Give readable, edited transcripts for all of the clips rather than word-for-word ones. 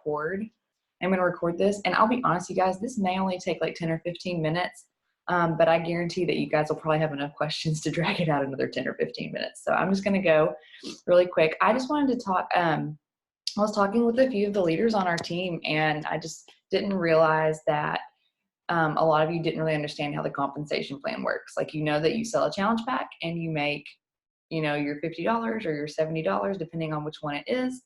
record. I'm going to record this, and I'll be honest, you guys, this may only take like 10 or 15 minutes, but I guarantee that you guys will probably have enough questions to drag it out another 10 or 15 minutes. So I'm just going to go really quick. I just wanted to talk, I was talking with a few of the leaders on our team, and I just didn't realize that a lot of you didn't really understand how the compensation plan works. Like, you know that you sell a challenge pack and you make, you know, your $50 or your $70, depending on which one it is,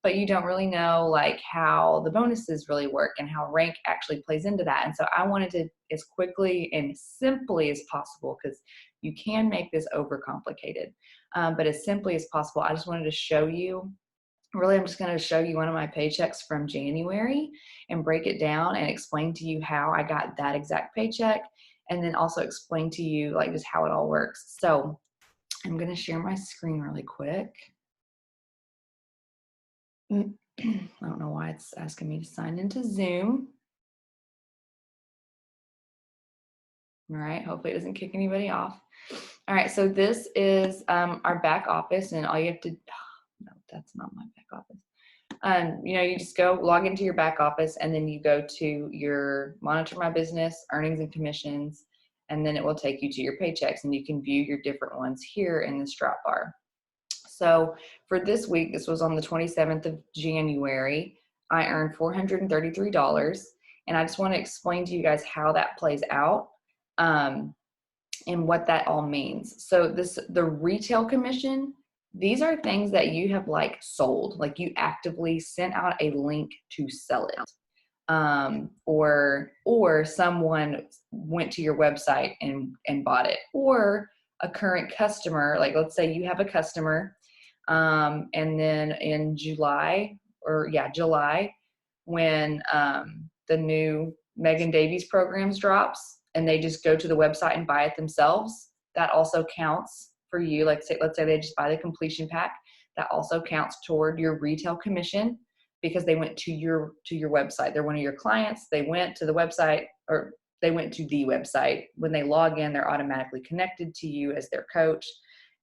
but you don't really know like how the bonuses really work and how rank actually plays into that. And so I wanted to, as quickly and simply as possible, because you can make this overcomplicated, but as simply as possible, I just wanted to show you. Really, I'm just going to show you one of my paychecks from January and break it down and explain to you how I got that exact paycheck, and then also explain to you like just how it all works. So I'm going to share my screen really quick. I don't know why it's asking me to sign into Zoom. All right, hopefully it doesn't kick anybody off. All right, so this is our back office, and all you have to, no, that's not my back office. You know, you just go log into your back office, and then you go to your monitor my business, earnings and commissions, and then it will take you to your paychecks, and you can view your different ones here in this drop bar. So for this week, this was on the 27th of January, I earned $433, and I just want to explain to you guys how that plays out and what that all means. So the retail commission, these are things that you have like sold, like you actively sent out a link to sell it. Or someone went to your website and bought it, or a current customer, like let's say you have a customer, and then in July, when the new Megan Davies programs drops, and they just go to the website and buy it themselves, that also counts for you. Like let's say they just buy the completion pack, that also counts toward your retail commission, because they went to your website. They're one of your clients. They went to the website, or they went to the website. When they log in, they're automatically connected to you as their coach,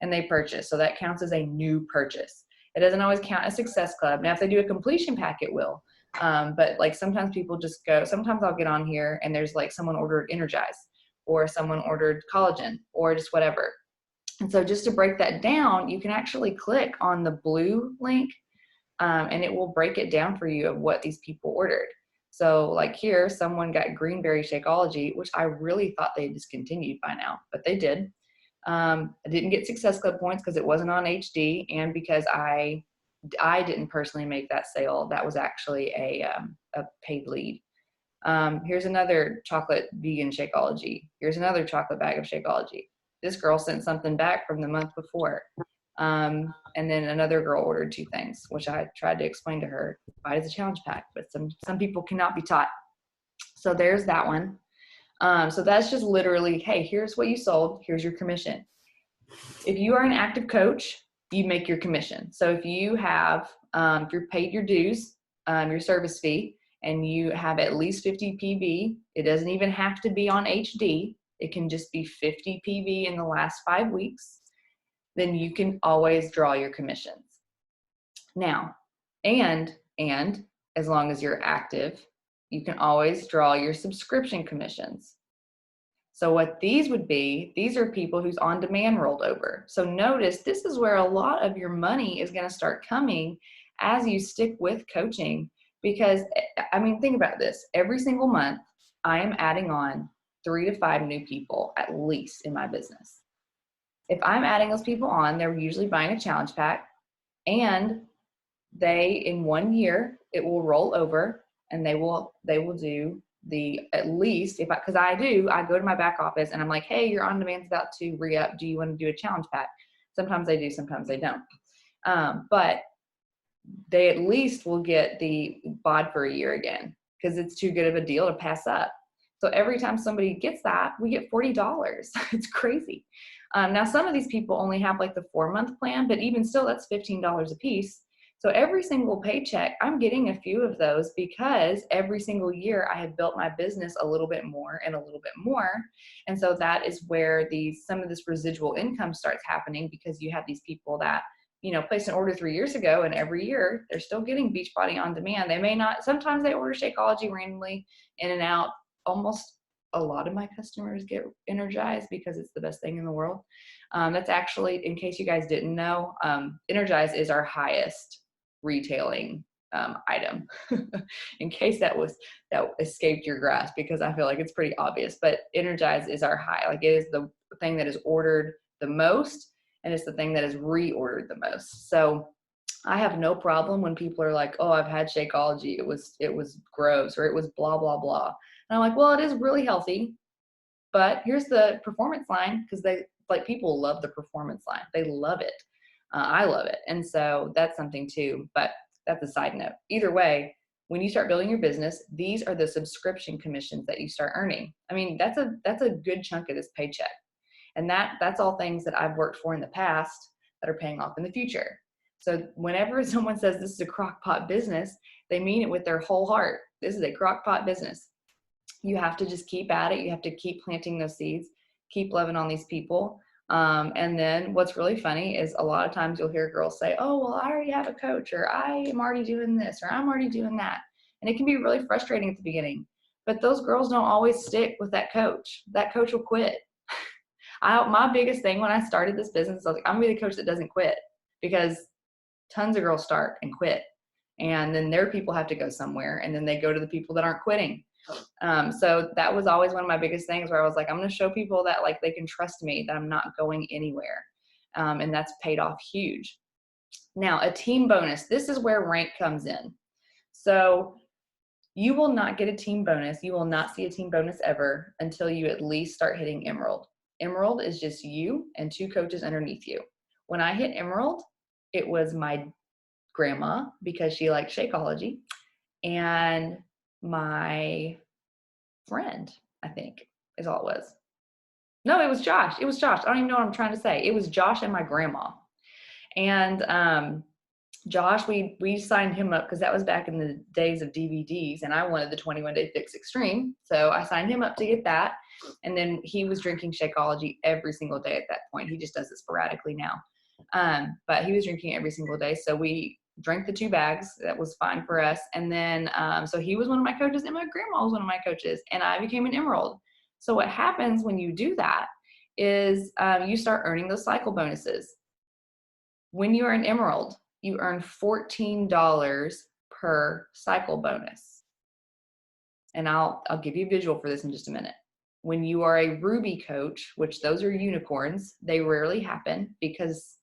and they purchase. So that counts as a new purchase. It doesn't always count as Success Club. Now, if they do a completion pack, it will. But like sometimes people just go, sometimes I'll get on here and there's like someone ordered Energize, or someone ordered collagen, or just whatever. And so just to break that down, you can actually click on the blue link, and it will break it down for you of what these people ordered. So like here, someone got Greenberry Shakeology, which I really thought they discontinued by now, but they did. I didn't get Success Club points because it wasn't on HD, and because I didn't personally make that sale. That was actually a paid lead. Here's another chocolate vegan Shakeology. Here's another chocolate bag of Shakeology. This girl sent something back from the month before. And then another girl ordered 2 things, which I tried to explain to her. Why is a challenge pack? But some people cannot be taught. So there's that one. So that's just literally, hey, here's what you sold. Here's your commission. If you are an active coach, you make your commission. So if you have, if you're paid your dues, your service fee, and you have at least 50 PV, it doesn't even have to be on HD. It can just be 50 PV in the last 5 weeks. Then you can always draw your commissions. Now, and as long as you're active, you can always draw your subscription commissions. So what these would be, these are people whose on-demand rolled over. So notice this is where a lot of your money is going to start coming as you stick with coaching. Because, I mean, think about this. Every single month, I am adding on 3 to 5 new people, at least in my business. If I'm adding those people on, they're usually buying a challenge pack, and they, in 1 year, it will roll over, and they will do the, at least, because I go to my back office and I'm like, hey, your on-demand's about to re-up. Do you want to do a challenge pack? Sometimes they do, sometimes they don't. But they at least will get the bod for a year again, because it's too good of a deal to pass up. So every time somebody gets that, we get $40. It's crazy. Now, some of these people only have like the 4-month plan, but even still, that's $15 a piece. So every single paycheck, I'm getting a few of those, because every single year I have built my business a little bit more and a little bit more. And so that is where some of this residual income starts happening, because you have these people that placed an order 3 years ago, and every year they're still getting Beachbody on demand. They may not, sometimes they order Shakeology randomly in and out. Almost a lot of my customers get Energize because it's the best thing in the world. That's actually, in case you guys didn't know, Energize is our highest retailing item. In case that escaped your grasp, because I feel like it's pretty obvious, but Energize is our high. Like, it is the thing that is ordered the most, and it's the thing that is reordered the most. So I have no problem when people are like, oh, I've had Shakeology, it was gross, or it was blah blah blah. And I'm like, well, it is really healthy, but here's the performance line, because people love the performance line. They love it. I love it. And so that's something too, but that's a side note. Either way, when you start building your business, these are the subscription commissions that you start earning. I mean, that's a good chunk of this paycheck. And that's all things that I've worked for in the past that are paying off in the future. So whenever someone says this is a crock pot business, they mean it with their whole heart. This is a crock pot business. You have to just keep at it. You have to keep planting those seeds, keep loving on these people. And then what's really funny is a lot of times you'll hear girls say, oh, well, I already have a coach, or I am already doing this, or I'm already doing that. And it can be really frustrating at the beginning, but those girls don't always stick with that coach. That coach will quit. My biggest thing when I started this business, I was like, I'm gonna be the coach that doesn't quit, because tons of girls start and quit. And then their people have to go somewhere, and then they go to the people that aren't quitting. So that was always one of my biggest things, where I was like, I'm going to show people that like they can trust me, that I'm not going anywhere. And that's paid off huge. Now, a team bonus. This is where rank comes in. So you will not get a team bonus. You will not see a team bonus ever until you at least start hitting Emerald. Emerald is just you and 2 coaches underneath you. When I hit Emerald, it was my grandma, because she liked Shakeology, and my friend, I think, is all it was. No, it was Josh. It was Josh. I don't even know what I'm trying to say. It was Josh and my grandma. And Josh, we signed him up because that was back in the days of DVDs, and I wanted the 21-Day Fix Extreme. So I signed him up to get that. And then he was drinking Shakeology every single day at that point. He just does it sporadically now. But he was drinking every single day. So we drank the 2 bags. That was fine for us. And then, so he was one of my coaches, and my grandma was one of my coaches, and I became an Emerald. So what happens when you do that is you start earning those cycle bonuses. When you are an Emerald, you earn $14 per cycle bonus. And I'll give you a visual for this in just a minute. When you are a Ruby coach, which those are unicorns, they rarely happen because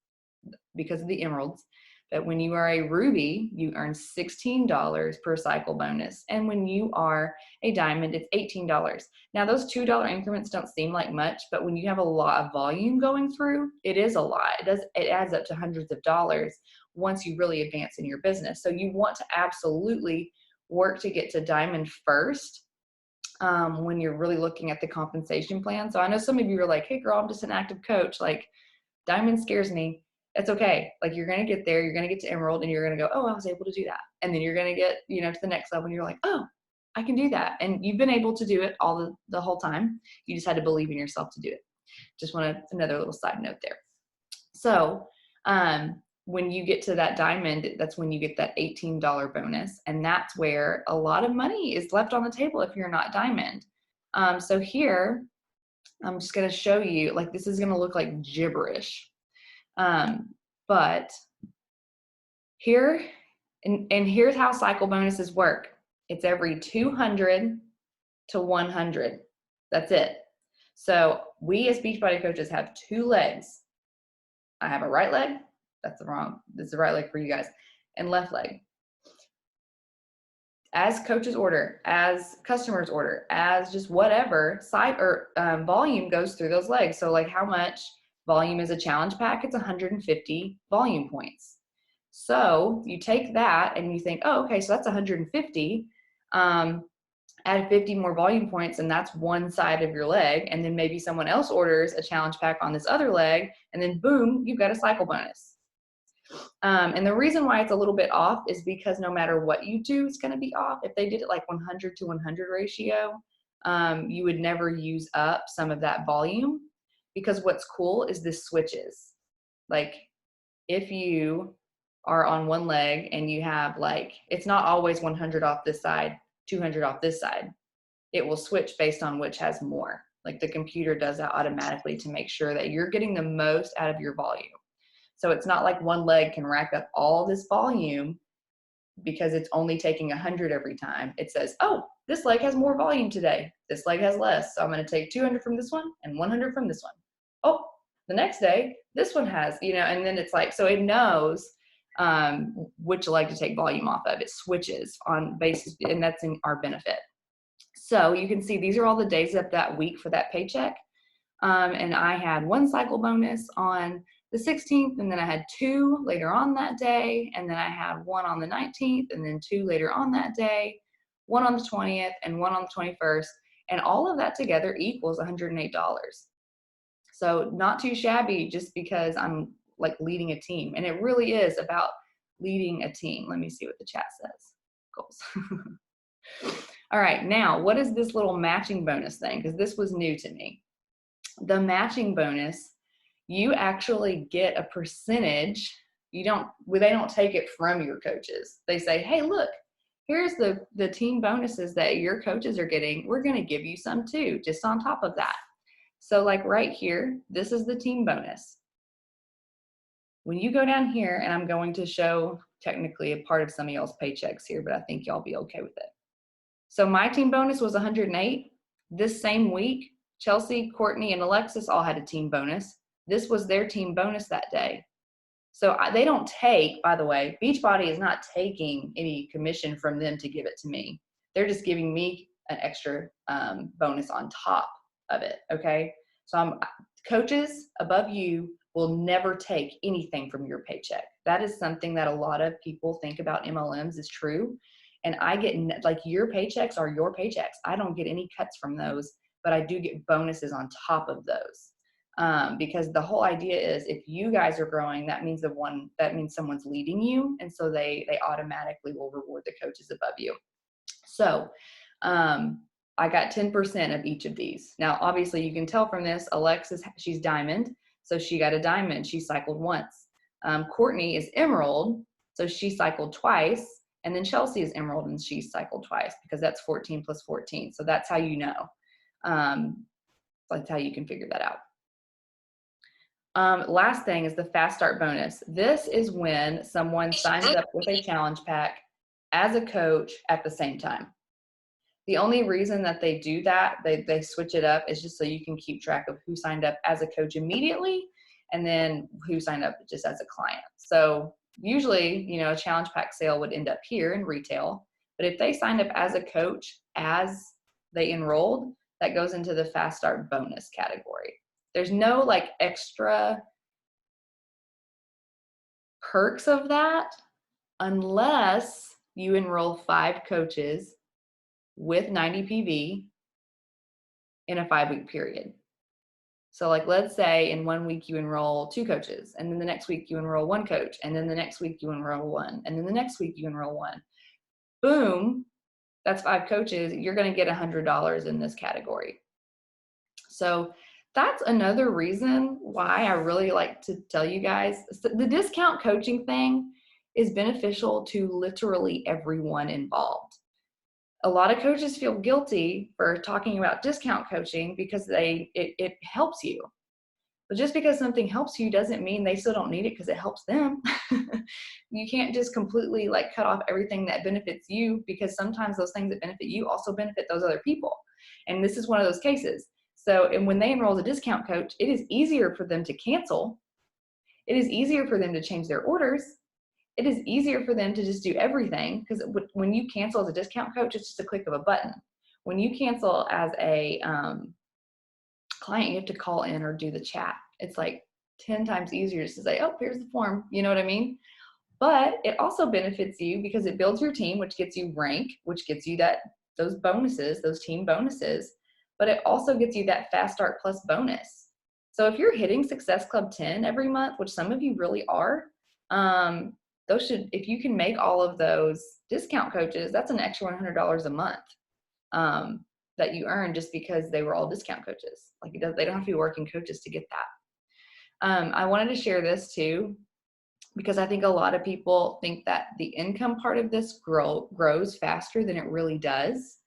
of the Emeralds. But when you are a Ruby, you earn $16 per cycle bonus. And when you are a Diamond, it's $18. Now, those $2 increments don't seem like much, but when you have a lot of volume going through, it is a lot. It adds up to hundreds of dollars once you really advance in your business. So you want to absolutely work to get to Diamond first when you're really looking at the compensation plan. So I know some of you are like, hey, girl, I'm just an active coach. Like, Diamond scares me. It's okay. Like, you're going to get there, you're going to get to Emerald, and you're going to go, oh, I was able to do that. And then you're going to get, to the next level, and you're like, oh, I can do that. And you've been able to do it all the whole time. You just had to believe in yourself to do it. Just another little side note there. So, when you get to that Diamond, that's when you get that $18 bonus. And that's where a lot of money is left on the table if you're not Diamond. So here, I'm just going to show you, like, this is going to look like gibberish. But here, and here's how cycle bonuses work. It's every 200 to 100. That's it. So we as Beachbody coaches have 2 legs. I have a right leg. This is the right leg for you guys, and left leg. As coaches order, as customers order, as just whatever volume goes through those legs. So like, how much volume is a challenge pack? It's 150 volume points. So you take that and you think, oh, okay, so that's 150. Add 50 more volume points, and that's one side of your leg. And then maybe someone else orders a challenge pack on this other leg, and then boom, you've got a cycle bonus. And the reason why it's a little bit off is because no matter what you do, it's going to be off. If they did it like 100 to 100 ratio, you would never use up some of that volume, because what's cool is this switches. Like, if you are on one leg and you have like, it's not always 100 off this side, 200 off this side. It will switch based on which has more. Like the computer does that automatically to make sure that you're getting the most out of your volume. So it's not like one leg can rack up all this volume because it's only taking 100 every time. It says, oh, this leg has more volume today. This leg has less. So I'm going to take 200 from this one and 100 from this one. Oh, the next day, this one has, and then it's like, so it knows which leg to take volume off of. It switches on basis, and that's in our benefit. So you can see these are all the days of that week for that paycheck. And I had one cycle bonus on the 16th, and then I had 2 later on that day, and then I had 1 on the 19th, and then 2 later on that day, 1 on the 20th, and 1 on the 21st, and all of that together equals $108. So not too shabby, just because I'm like leading a team, and it really is about leading a team. Let me see what the chat says. Goals. All right, now what is this little matching bonus thing? Because this was new to me. The matching bonus, you actually get a percentage. They don't take it from your coaches. They say, hey, look, here's the team bonuses that your coaches are getting. We're going to give you some too, just on top of that. So like right here, this is the team bonus. When you go down here, and I'm going to show technically a part of some of y'all's paychecks here, but I think y'all be okay with it. So my team bonus was 108. This same week, Chelsea, Courtney, and Alexis all had a team bonus. This was their team bonus that day. So they don't take, by the way, Beachbody is not taking any commission from them to give it to me. They're just giving me an extra bonus on top of it, okay? So coaches above you will never take anything from your paycheck. That is something that a lot of people think about MLMs is true. And I get, like, your paychecks are your paychecks. I don't get any cuts from those, but I do get bonuses on top of those. Because the whole idea is if you guys are growing, that means someone's leading you. And so they automatically will reward the coaches above you. So I got 10% of each of these. Now, obviously you can tell from this, Alexis, she's diamond. So she got a diamond. She cycled once. Courtney is emerald. So she cycled twice. And then Chelsea is emerald and she cycled twice because that's 14 plus 14. So that's how you know. That's how you can figure that out. Last thing is the fast start bonus. This is when someone signs up with a challenge pack as a coach at the same time. The only reason that they do that, they switch it up, is just so you can keep track of who signed up as a coach immediately and then who signed up just as a client. So usually, a challenge pack sale would end up here in retail, but if they signed up as a coach as they enrolled, that goes into the fast start bonus category. There's no like extra perks of that unless you enroll 5 coaches with 90 PV in a 5-week period. So like, let's say in 1 week you enroll 2 coaches, and then the next week you enroll 1 coach, and then the next week you enroll 1, and then the next week you enroll 1. Boom, that's 5 coaches. You're going to get $100 in this category. So that's another reason why I really like to tell you guys, the discount coaching thing is beneficial to literally everyone involved. A lot of coaches feel guilty for talking about discount coaching because it helps you. But just because something helps you doesn't mean they still don't need it because it helps them. You can't just completely like cut off everything that benefits you, because sometimes those things that benefit you also benefit those other people. And this is one of those cases. So, and when they enroll as a discount coach, it is easier for them to cancel. It is easier for them to change their orders. It is easier for them to just do everything, because when you cancel as a discount coach, it's just a click of a button. When you cancel as a client, you have to call in or do the chat. It's like 10 times easier just to say, oh, here's the form. You know what I mean? But it also benefits you because it builds your team, which gets you rank, which gets you those bonuses, those team bonuses. But it also gets you that Fast Start Plus bonus. So if you're hitting Success Club 10 every month, which some of you really are, if you can make all of those discount coaches, that's an extra $100 a month that you earn just because they were all discount coaches. Like they don't have to be working coaches to get that. I wanted to share this too. because I think a lot of people think that the income part of this grows faster than it really does.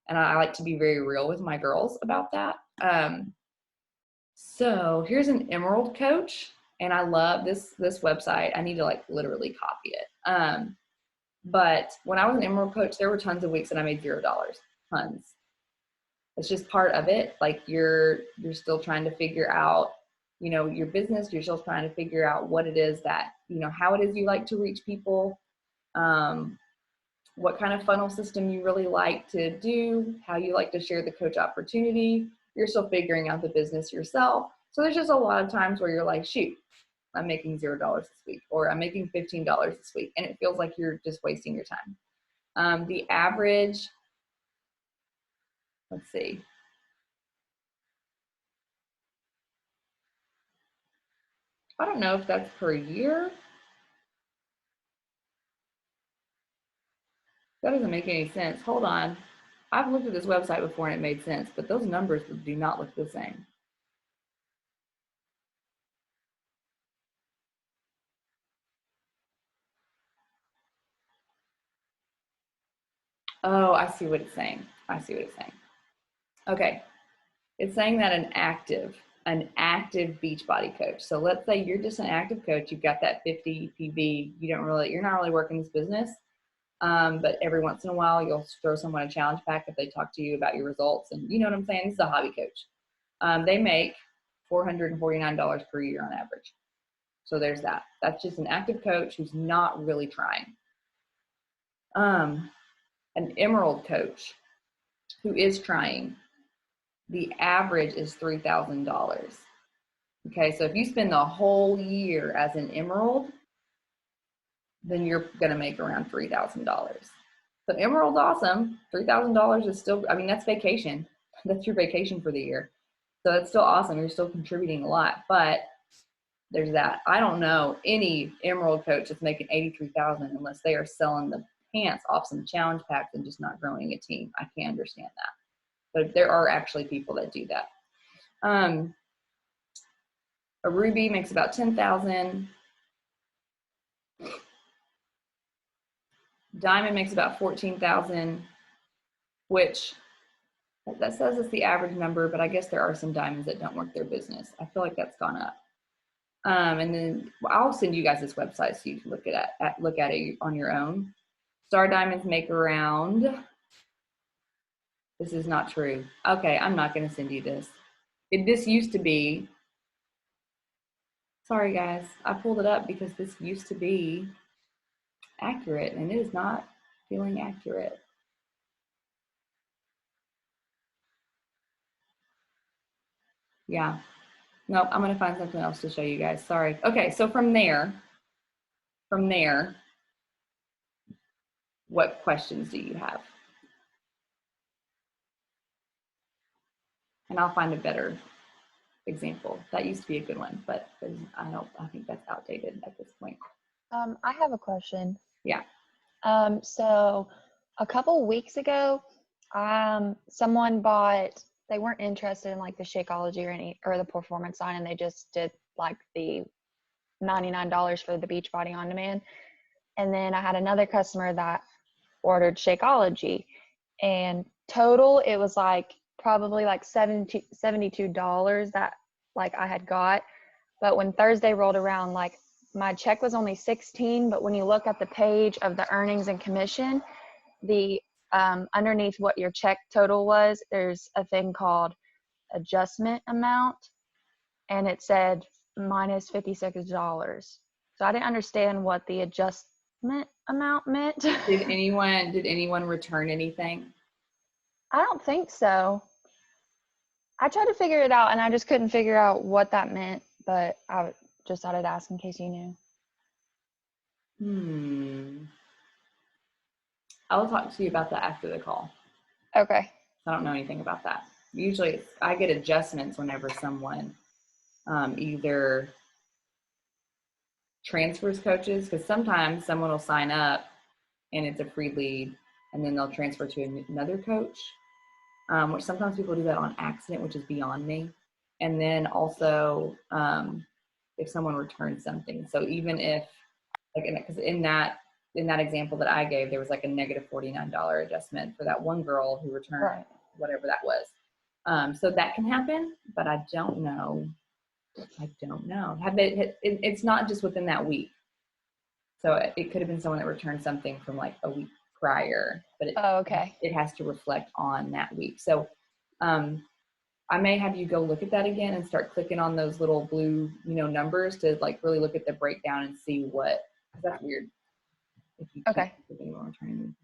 And I like to be very real with my girls about that. So here's an Emerald Coach, and I love this website. I need to like literally copy it. But when I was an Emerald Coach, there were tons of weeks that I made $0. Tons. It's just part of it. Like you're still trying to figure out, you know, your business. You're still trying to figure out what it is that, you know, how it is you like to reach people, what kind of funnel system you really like to do, how you like to share the coach opportunity. You're still figuring out the business yourself. So there's just a lot of times where you're like, shoot, I'm making $0 this week, or I'm making $15 this week. And it feels like you're just wasting your time. The average, let's see. I don't know if that's per year. That doesn't make any sense. Hold on. I've looked at this website before and it made sense, but those numbers do not look the same. Oh, I see what it's saying. I see what it's saying. Okay. It's saying that an active Beachbody coach. So let's say you're just an active coach. You've got that 50 PV. You're not really working this business. But every once in a while, you'll throw someone a challenge pack if they talk to you about your results. And you know what I'm saying? This is a hobby coach. They make $449 per year on average. So there's that. That's just an active coach who's not really trying. An Emerald coach who is trying, the average is $3,000. Okay, so if you spend the whole year as an Emerald, then you're going to make around $3,000. So Emerald's awesome. $3,000 is still, I mean, that's vacation. That's your vacation for the year. So it's still awesome. You're still contributing a lot, but there's that. I don't know any Emerald coach that's making $83,000 unless they are selling the pants off some challenge packs and just not growing a team. I can't understand that. But there are actually people that do that. A Ruby makes about $10,000. Diamond makes about $14,000, which that says it's the average number, but I guess there are some diamonds that don't work their business. I feel like that's gone up. And then I'll send you guys this website so you can look at it on your own. Star diamonds make around, this is not true. Okay, I'm not going to send you this. This used to be, sorry guys, I pulled it up because this used to be accurate and it is not feeling accurate. Yeah, nope, I'm going to find something else to show you guys. Sorry. Okay, so from there, what questions do you have? And I'll find a better example. That used to be a good one, but I think that's outdated at this point. I have a question. Yeah. So a couple weeks ago, someone bought, they weren't interested in like the Shakeology or the performance line, and they just did like the $99 for the Beachbody On Demand. And then I had another customer that ordered Shakeology, and total it was like probably like $72 that like I had got. But when Thursday rolled around, like my check was only $16, but when you look at the page of the earnings and commission, the underneath what your check total was, there's a thing called adjustment amount, and it said minus $56. So I didn't understand what the adjustment amount meant. Did anyone return anything? I don't think so. I tried to figure it out and I just couldn't figure out what that meant, but I just thought I'd ask in case you knew. I'll talk to you about that after the call. Okay. I don't know anything about that. Usually I get adjustments whenever someone either transfers coaches, because sometimes someone will sign up and it's a free lead and then they'll transfer to another coach, which sometimes people do that on accident, which is beyond me. And then also if someone returns something. So even if Like, because in that example that I gave, there was like a negative $49 adjustment for that one girl who returned Right. whatever that was. So that can happen, but I don't know. It's not just within that week. So it could have been someone that returned something from like a week prior, but Okay. it has to reflect on that week. So I may have you go look at that again and start clicking on those little blue, numbers to like really look at the breakdown and see what, because that's weird. If you can't Okay. if anyone returning.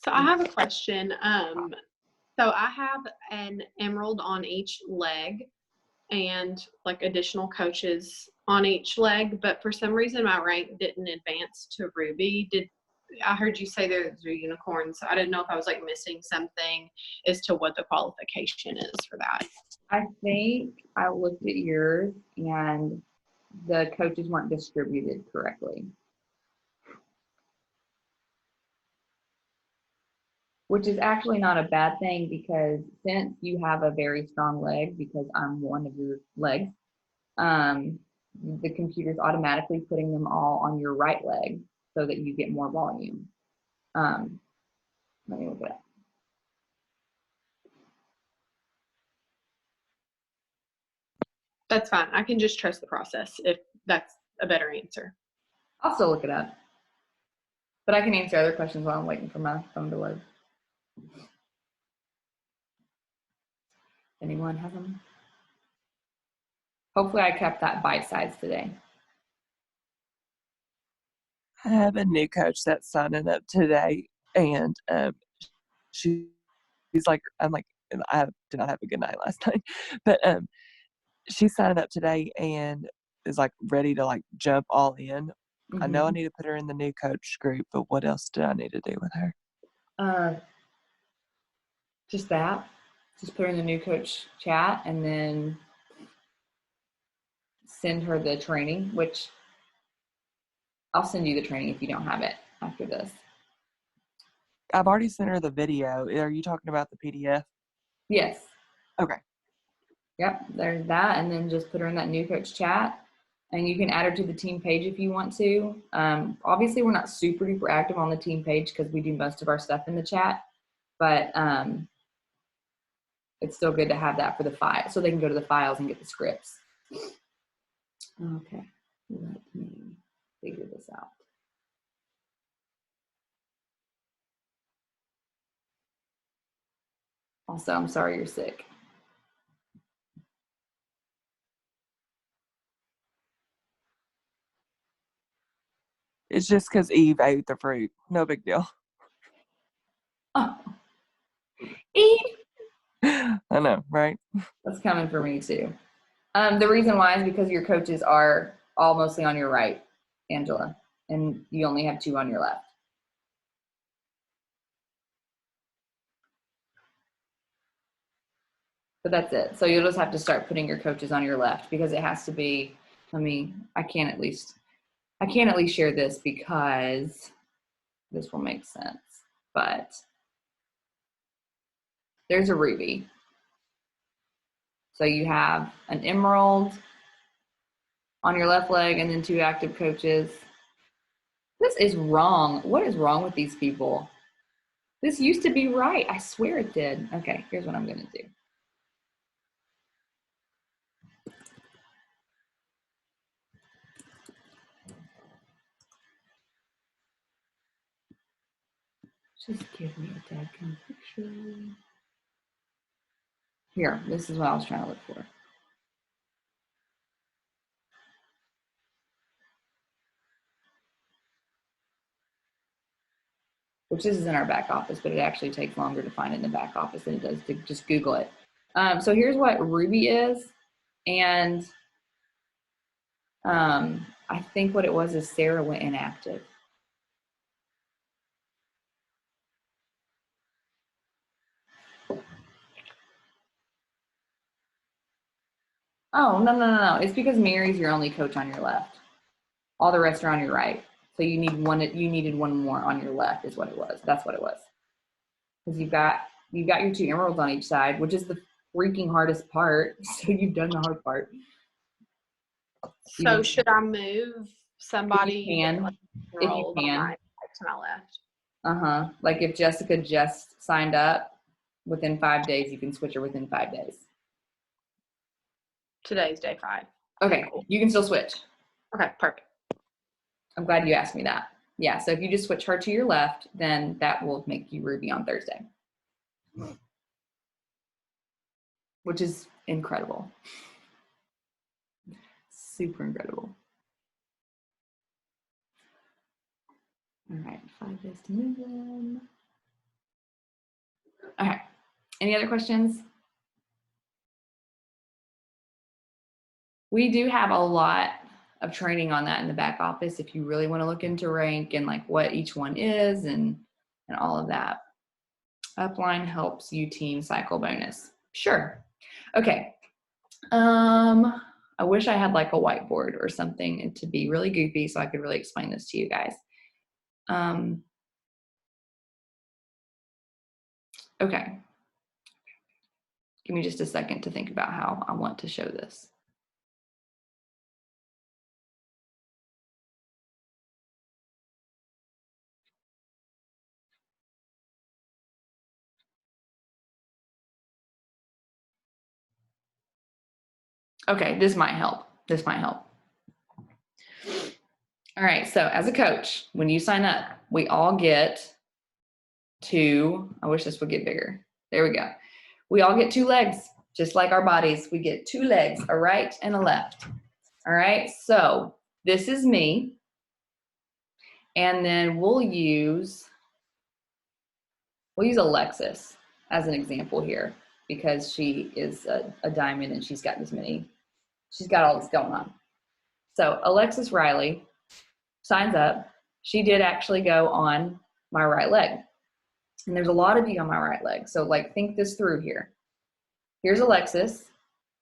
So I have a question. So I have an emerald on each leg and like additional coaches on each leg, but for some reason my rank didn't advance to ruby. I heard you say they're unicorns, so I didn't know if I was like missing something as to what the qualification is for that. I think I looked at yours and the coaches weren't distributed correctly. Which is actually not a bad thing, because since you have a very strong leg, because I'm one of your legs, the computer's automatically putting them all on your right leg so that you get more volume. Let me look it up. That's fine. I can just trust the process if that's a better answer. I'll still look it up. But I can answer other questions while I'm waiting for my phone to load. Anyone have them? Hopefully I kept that bite size today. I have a new coach that's signing up today, and she's like, I'm like, I did not have a good night last night, but she's signing up today and is like ready to like jump all in. Mm-hmm. I know I need to put her in the new coach group, but what else do I need to do with her? Just that. Just put her in the new coach chat and then send her the training, which I'll send you the training if you don't have it after this. I've already sent her the video. Are you talking about the PDF? Yes. Okay. Yep, there's that. And then just put her in that new coach chat. And you can add her to the team page if you want to. Obviously, we're not super duper active on the team page because we do most of our stuff in the chat. But it's still good to have that for the file, so they can go to the files and get the scripts. Okay, let me figure this out. Also, I'm sorry you're sick. It's just because Eve ate the fruit. No big deal. Oh, Eve. I know, right? That's coming for me too. The reason why is because your coaches are all mostly on your right, Angela, and you only have 2 on your left. But that's it. So you'll just have to start putting your coaches on your left, because it has to be, I can at least share this because this will make sense. But there's a ruby. So you have an emerald on your left leg and then 2 active coaches. This is wrong. What is wrong with these people? This used to be right. I swear it did. Okay, here's what I'm going to do. Just give me a dead picture. Here, this is what I was trying to look for. Which this is in our back office, but it actually takes longer to find it in the back office than it does to just Google it. So here's what Ruby is. And I think what it was is Sarah went inactive. Oh, no. It's because Mary's your only coach on your left. All the rest are on your right. So you needed one more on your left is what it was. That's what it was. Because you've got your 2 emeralds on each side, which is the freaking hardest part. So you've done the hard part. You So can- should I move somebody can, like, if you enrolled on can. my to my left? Uh-huh. Like if Jessica just signed up within 5 days, you can switch her within 5 days. Today's day 5. Okay, Cool. you can still switch. Okay, perfect. I'm glad you asked me that. Yeah, so if you just switch her to your left, then that will make you Ruby on Thursday. Which is incredible. Super incredible. All right, 5 days to move them. Okay, any other questions? We do have a lot of training on that in the back office if you really want to look into rank and like what each one is and all of that. Upline helps you team cycle bonus. Sure. Okay. I wish I had like a whiteboard or something to be really goofy so I could really explain this to you guys. Okay. Give me just a second to think about how I want to show this. Okay, this might help. This might help. All right, so as a coach, when you sign up, we all get two, I wish this would get bigger. There we go. We all get 2 legs, just like our bodies. We get 2 legs, a right and a left. All right, so this is me. And then we'll use Alexis as an example here because she is a diamond and she's got all this going on. So Alexis Riley signs up. She did actually go on my right leg. And there's a lot of you on my right leg. So like think this through here. Here's Alexis.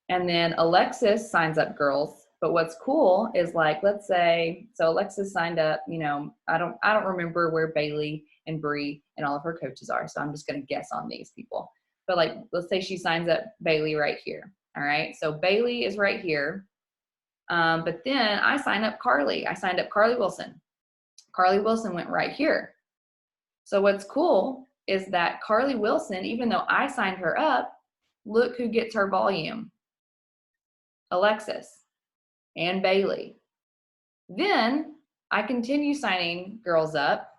And then Alexis signs up girls. But what's cool is like, let's say, so Alexis signed up, you know, I don't remember where Bailey and Bree and all of her coaches are. So I'm just going to guess on these people. But like, let's say she signs up Bailey right here. All right. So Bailey is right here. But then I signed up Carly. I signed up Carly Wilson. Carly Wilson went right here. So what's cool is that Carly Wilson, even though I signed her up, look who gets her volume. Alexis and Bailey. Then I continue signing girls up,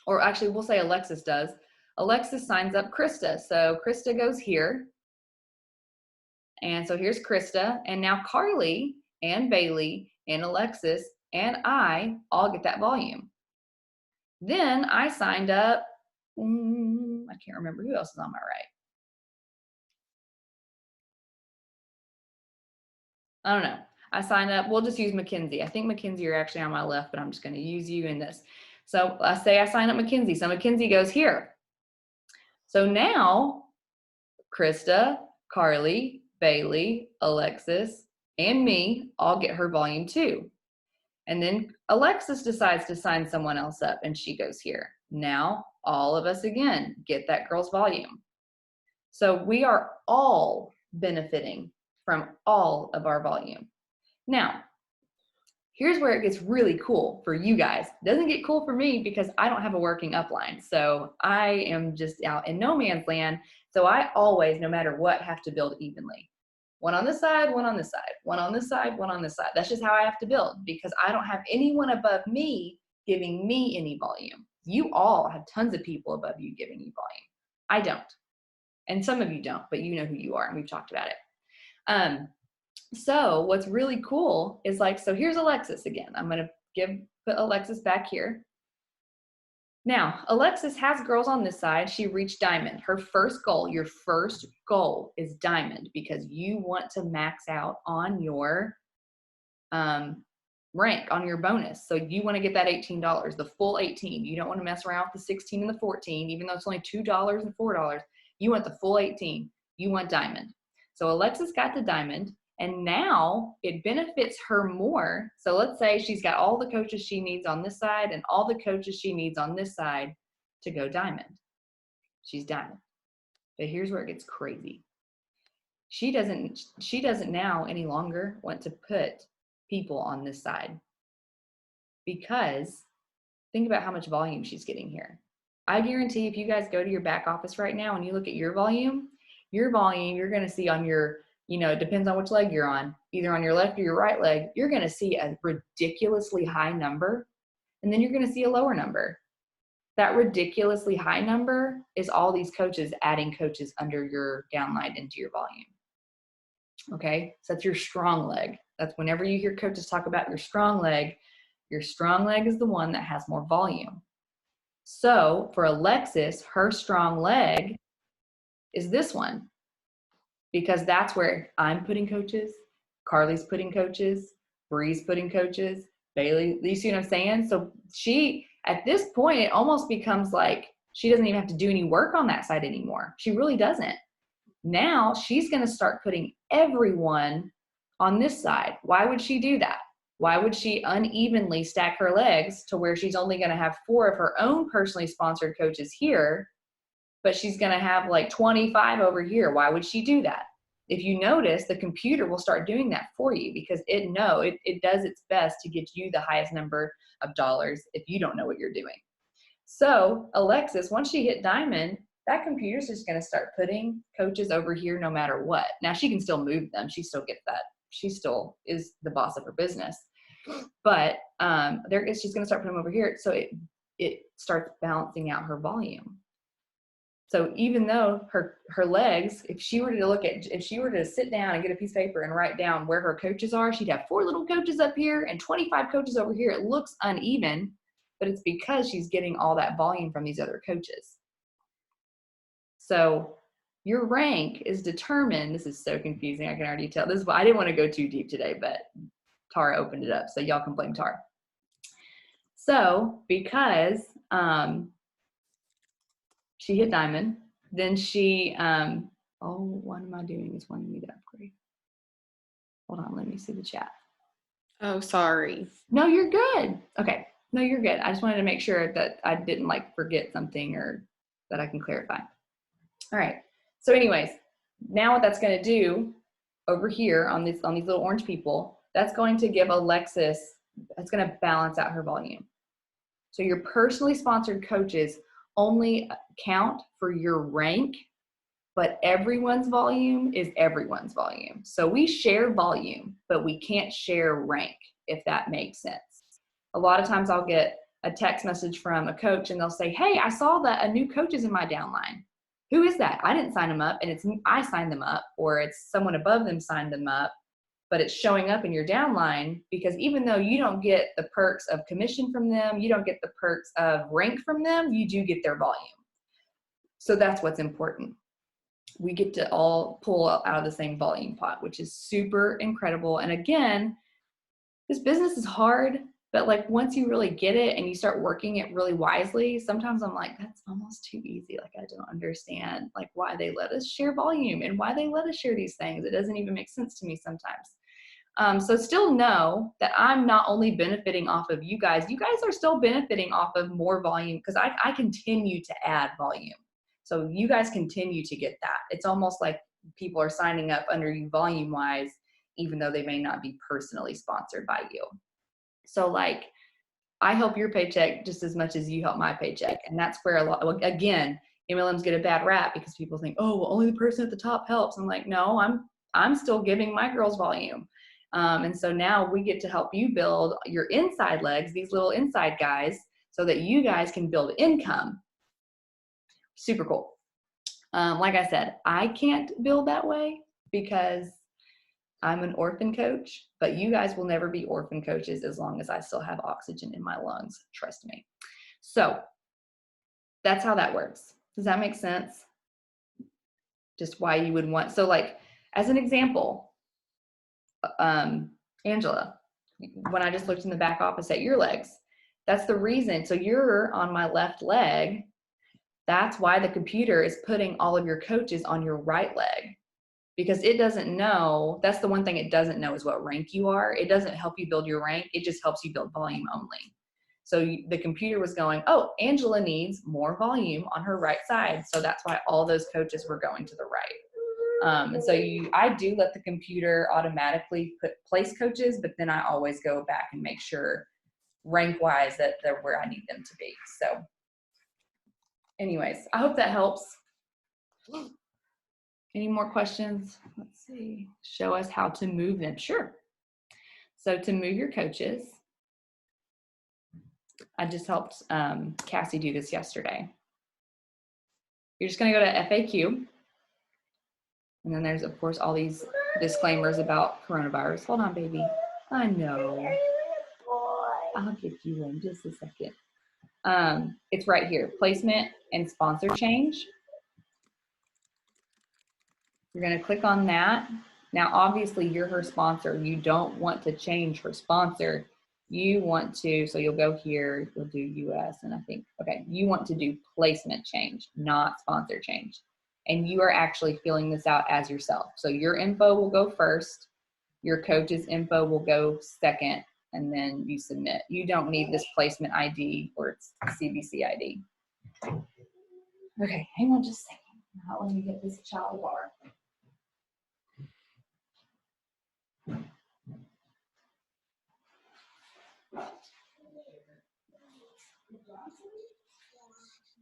or actually we'll say Alexis does. Alexis signs up Krista. So Krista goes here. And so here's Krista. And now Carly and Bailey and Alexis and I all get that volume. Then I signed up, I can't remember who else is on my right. I don't know. I signed up, we'll just use Mackenzie. I think Mackenzie, you're actually on my left, but I'm just going to use you in this. So I say I sign up Mackenzie. So Mackenzie goes here. So now Krista, Carly, Bailey, Alexis, and me all get her volume too. And then Alexis decides to sign someone else up and she goes here. Now all of us again get that girl's volume. So we are all benefiting from all of our volume. Now, here's where it gets really cool for you guys. It doesn't get cool for me because I don't have a working upline. So I am just out in no man's land. So I always, no matter what, have to build evenly. One on this side, one on this side, one on this side, one on this side. That's just how I have to build because I don't have anyone above me giving me any volume. You all have tons of people above you giving you volume. I don't. And some of you don't, but you know who you are and we've talked about it. So what's really cool is like, so here's Alexis again. I'm going to put Alexis back here. Now, Alexis has girls on this side. She reached diamond. Her first goal, your first goal is diamond because you want to max out on your rank, on your bonus. So you want to get that $18, the full 18. You don't want to mess around with the 16 and the 14, even though it's only $2 and $4. You want the full 18. You want diamond. So Alexis got the diamond. And now it benefits her more. So let's say she's got all the coaches she needs on this side and all the coaches she needs on this side to go diamond. She's diamond. But here's where it gets crazy. She doesn't now any longer want to put people on this side, because think about how much volume she's getting here. I guarantee if you guys go to your back office right now and you look at your volume, you're going to see on your, it depends on which leg you're on, either on your left or your right leg, you're going to see a ridiculously high number, and then you're going to see a lower number. That ridiculously high number is all these coaches adding coaches under your downline into your volume. Okay, so that's your strong leg. That's whenever you hear coaches talk about your strong leg is the one that has more volume. So for Alexis, her strong leg is this one, because that's where I'm putting coaches, Carly's putting coaches, Bree's putting coaches, Bailey, you see what I'm saying? So she, at this point, it almost becomes like she doesn't even have to do any work on that side anymore. She really doesn't. Now she's going to start putting everyone on this side. Why would she do that? Why would she unevenly stack her legs to where she's only going to have 4 of her own personally sponsored coaches here, but she's going to have like 25 over here? Why would she do that? If you notice, the computer will start doing that for you, because it does its best to get you the highest number of dollars if you don't know what you're doing. So Alexis, once she hit diamond, that computer's just going to start putting coaches over here no matter what. Now she can still move them. She still gets that. She still is the boss of her business. But she's going to start putting them over here. So it starts balancing out her volume. So even though her legs, if she were to sit down and get a piece of paper and write down where her coaches are, she'd have 4 little coaches up here and 25 coaches over here. It looks uneven, but it's because she's getting all that volume from these other coaches. So your rank is determined. This is so confusing. I can already tell. This is why I didn't want to go too deep today, but Tara opened it up, so y'all can blame Tara. So because she hit diamond, then she, what am I doing? It's wanting me to upgrade. Hold on, let me see the chat. Oh, sorry. No, you're good. Okay. No, you're good. I just wanted to make sure that I didn't forget something, or that I can clarify. All right. So anyways, now what that's going to do over here on these little orange people, that's going to give Alexis, that's going to balance out her volume. So your personally sponsored coaches only count for your rank, but everyone's volume is everyone's volume. So we share volume, but we can't share rank, if that makes sense. A lot of times I'll get a text message from a coach and they'll say, hey, I saw that a new coach is in my downline. Who is that? I didn't sign them up, and I signed them up, or it's someone above them signed them up, but it's showing up in your downline, because even though you don't get the perks of commission from them, you don't get the perks of rank from them, you do get their volume. So that's what's important. We get to all pull out of the same volume pot, which is super incredible. And again, this business is hard, but once you really get it and you start working it really wisely, sometimes I'm like, that's almost too easy. I don't understand why they let us share volume and why they let us share these things. It doesn't even make sense to me sometimes. So still know that I'm not only benefiting off of you guys are still benefiting off of more volume, because I continue to add volume. So you guys continue to get that. It's almost like people are signing up under you volume wise, even though they may not be personally sponsored by you. So I help your paycheck just as much as you help my paycheck. And that's where again, MLMs get a bad rap, because people think, oh, well, only the person at the top helps. I'm like, no, I'm still giving my girls volume. And so now we get to help you build your inside legs, these little inside guys, so that you guys can build income. Super cool. Like I said, I can't build that way because I'm an orphan coach, but you guys will never be orphan coaches as long as I still have oxygen in my lungs. Trust me. So that's how that works. Does that make sense? Just why you would want, so as an example, Angela, when I just looked in the back office at your legs, that's the reason. So you're on my left leg. That's why the computer is putting all of your coaches on your right leg, because it doesn't know. That's the one thing it doesn't know, is what rank you are. It doesn't help you build your rank. It just helps you build volume only. So the computer was going, oh, Angela needs more volume on her right side. So that's why all those coaches were going to the right. And so I do let the computer automatically place coaches, but then I always go back and make sure rank wise that they're where I need them to be. So anyways, I hope that helps. Any more questions? Let's see. Show us how to move them. Sure. So to move your coaches, I just helped Cassie do this yesterday. You're just going to go to FAQ. And then there's, of course, all these disclaimers about coronavirus. Hold on, baby. I know. I'll get you in just a second. It's right here. Placement and sponsor change. You're going to click on that. Now, obviously, you're her sponsor. You don't want to change her sponsor. You want to, so you'll go here, you'll do US, and I think, okay, you want to do placement change, not sponsor change. And you are actually filling this out as yourself. So your info will go first, your coach's info will go second, and then you submit. You don't need this placement ID or it's CBC ID. Okay, hang on just a second. Now let me get this child bar.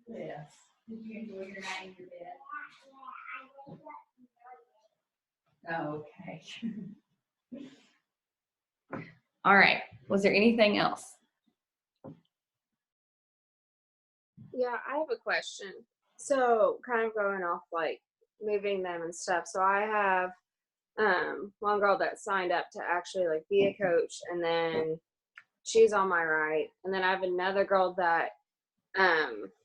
Yes. Did you enjoy your night in your bed? Oh, okay. All right. Was there anything else? Yeah, I have a question. So kind of going off like moving them and stuff. So I have one girl that signed up to actually like be a coach, and then she's on my right. And then I have another girl that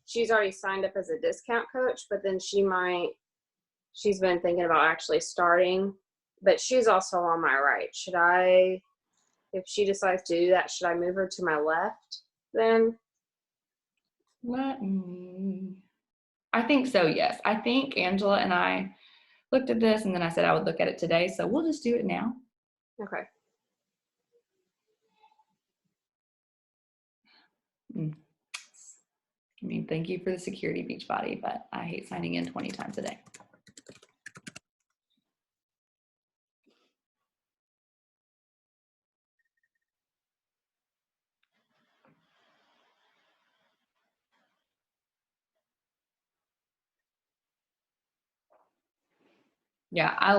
she's already signed up as a discount coach, but then she's been thinking about actually starting, but she's also on my right. Should I, if she decides to do that, should I move her to my left then? I think so, yes. I think Angela and I looked at this, and then I said I would look at it today, so we'll just do it now. Okay. I mean, thank you for the security, Beachbody, but I hate signing in 20 times a day. Yeah, I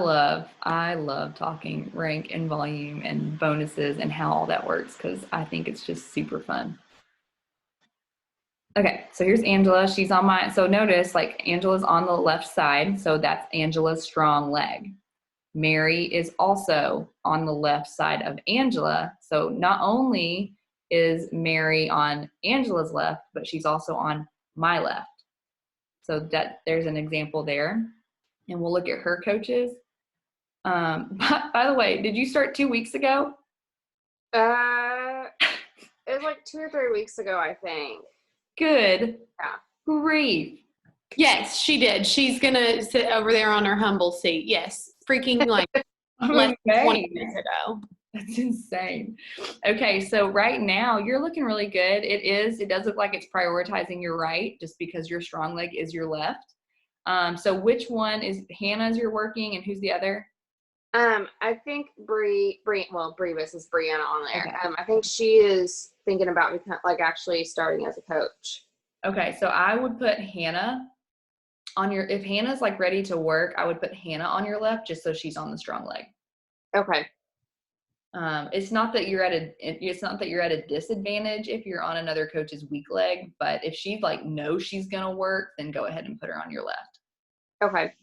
love talking rank and volume and bonuses and how all that works, because I think it's just super fun. Okay, so here's Angela. She's on my, so notice like Angela's on the left side, so that's Angela's strong leg. Mary is also on the left side of Angela. So not only is Mary on Angela's left, but she's also on my left. So that there's an example there. And we'll look at her coaches. By the way, did you start 2 weeks ago? It was like 2 or 3 weeks ago, I think. Good. Yeah. Grief. Yes, she did. She's gonna sit over there on her humble seat. Yes, freaking like less than 20 minutes ago. That's insane. Okay, so right now you're looking really good. It does look like it's prioritizing your right, just because your strong leg is your left. So which one is Hannah's you're working, and who's the other? I think Bree, this is Brianna on there. Okay. I think she is thinking about like actually starting as a coach. Okay, so I would put Hannah on your, if Hannah's like ready to work, I would put Hannah on your left just so she's on the strong leg. Okay. It's not that you're at a disadvantage if you're on another coach's weak leg, but if she like knows she's gonna work, then go ahead and put her on your left. Okay.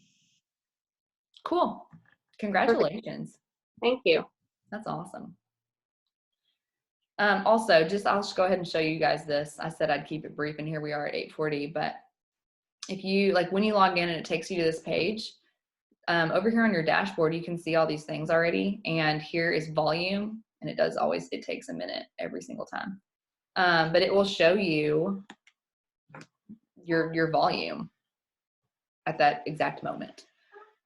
Cool. Congratulations. Thank you. That's awesome. Also, I'll just go ahead and show you guys this. I said I'd keep it brief, and here we are at 8:40, but if you, like when you log in and it takes you to this page, over here on your dashboard, you can see all these things already, and here is volume, and it takes a minute every single time. But it will show you your volume at that exact moment.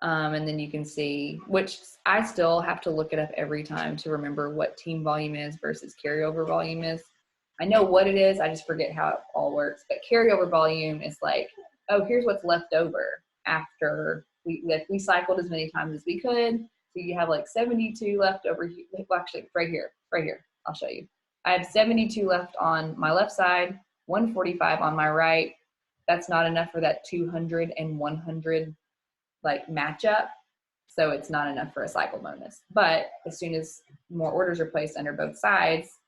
And then you can see, which I still have to look it up every time to remember what team volume is versus carryover volume is. I know what it is, I just forget how it all works. But carryover volume is like, oh, here's what's left over after We cycled as many times as we could. So you have like 72 left over here. Well, actually, right here. I'll show you. I have 72 left on my left side, 145 on my right. That's not enough for that 200 and 100 like matchup. So it's not enough for a cycle bonus. But as soon as more orders are placed under both sides,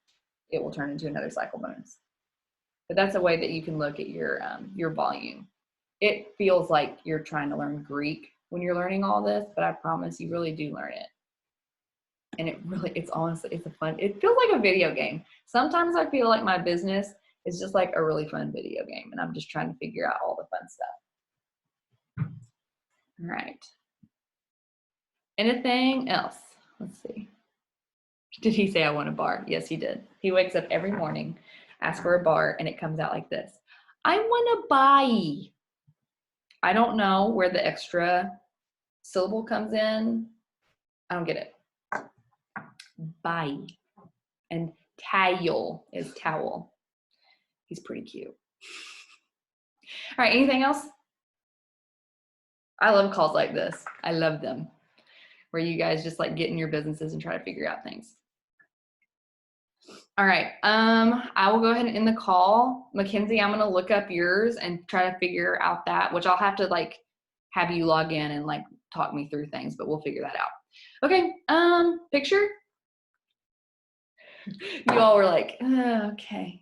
it will turn into another cycle bonus. But that's a way that you can look at your volume. It feels like you're trying to learn Greek when you're learning all this, but I promise you really do learn it. And it's honestly, it's it feels like a video game. Sometimes I feel like my business is just like a really fun video game, and I'm just trying to figure out all the fun stuff. All right. Anything else? Let's see. Did he say I want a bar? Yes, he did. He wakes up every morning, asks for a bar, and it comes out like this. I want to buy. I don't know where the extra syllable comes in. I don't get it. Buy. And towel is towel. He's pretty cute. All right, anything else? I love calls like this. I love them. Where you guys just like get in your businesses and try to figure out things. All right, I will go ahead and end the call. Mackenzie, I'm gonna look up yours and try to figure out that, which I'll have to like have you log in and like talk me through things, but we'll figure that out. Okay, picture. You all were like, oh, okay.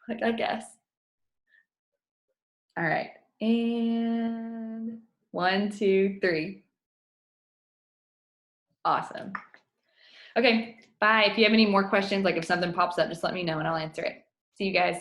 Like, I guess. All right, and 1, 2, 3. Awesome. Okay, bye. If you have any more questions, like if something pops up, just let me know and I'll answer it. See you guys.